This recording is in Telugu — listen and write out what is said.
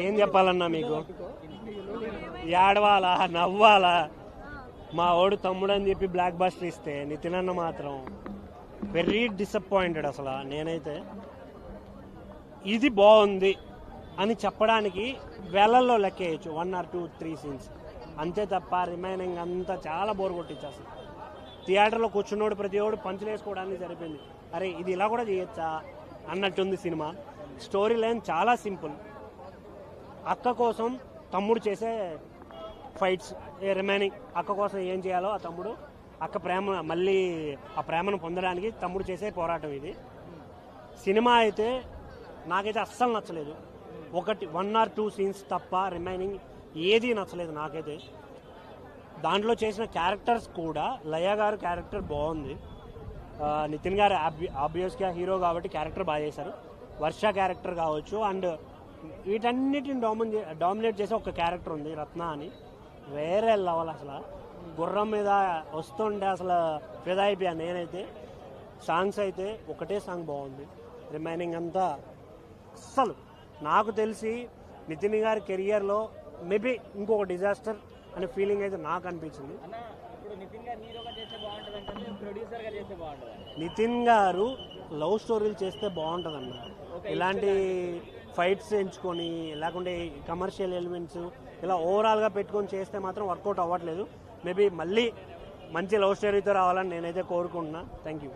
ఏం చెప్పాలన్నా మీకు, ఏడవాలా నవ్వాలా? మా ఓడు తమ్ముడు అని చెప్పి బ్లాక్ బస్టర్ ఇస్తే నితిన్ అన్న మాత్రం వెరీ డిసప్పాయింటెడ్. అసలు నేనైతే ఇది బాగుంది అని చెప్పడానికి వేలల్లో లెక్కేయచ్చు, 1 or 2, 3 సీన్స్ అంతే తప్ప రిమైనింగ్ అంతా చాలా బోర్ కొట్టించేస్తుంది. థియేటర్లో కూర్చున్నోడు ప్రతి ఒడు పంచులు వేసుకోవడానికి సరిపోయింది. అరే ఇది ఇలా కూడా చేయొచ్చా అన్నట్టుంది సినిమా. స్టోరీ లైన్ చాలా సింపుల్. అక్క కోసం తమ్ముడు చేసే ఫైట్స్, రిమైనింగ్ అక్క కోసం ఏం చేయాలో ఆ తమ్ముడు, అక్క ప్రేమ మళ్ళీ ఆ ప్రేమను పొందడానికి తమ్ముడు చేసే పోరాటం ఇది. సినిమా అయితే నాకైతే అస్సలు నచ్చలేదు. 1 or 2 సీన్స్ తప్ప రిమైనింగ్ ఏది నచ్చలేదు నాకైతే. దాంట్లో చేసిన క్యారెక్టర్స్ కూడా, లయ గారు క్యారెక్టర్ బాగుంది, నితిన్ గారు ఆబ్వియస్గా హీరో కాబట్టి క్యారెక్టర్ బాగా చేశారు. వర్ష క్యారెక్టర్ కావచ్చు, అండ్ వీటన్నిటిని డామినేట్ చేసే ఒక క్యారెక్టర్ ఉంది రత్న అని, వేరే లెవెల్. అసలు గుర్రం మీద వస్తుంటే అసలు ఫిదా అయిపోయాను నేనైతే. సాంగ్స్ అయితే ఒకటే సాంగ్ బాగుంది, రిమైనింగ్ అంతా అస్సలు నాకు తెలిసి నితిన్ గారి కెరియర్లో మేబీ ఇంకొక డిజాస్టర్ అనే ఫీలింగ్ అయితే నాకు అనిపించింది. నితిన్ గారు లవ్ స్టోరీలు చేస్తే బాగుంటుందన్న. ఇలాంటి ఫైట్స్ ఎంచుకొని లేకుంటే కమర్షియల్ ఎలిమెంట్స్ ఇలా ఓవరాల్గా పెట్టుకొని చేస్తే మాత్రం వర్కౌట్ అవ్వట్లేదు. మేబీ మళ్ళీ మంచి లవ్ స్టోరీతో రావాలని నేనైతే కోరుకుంటున్నా. Thank you.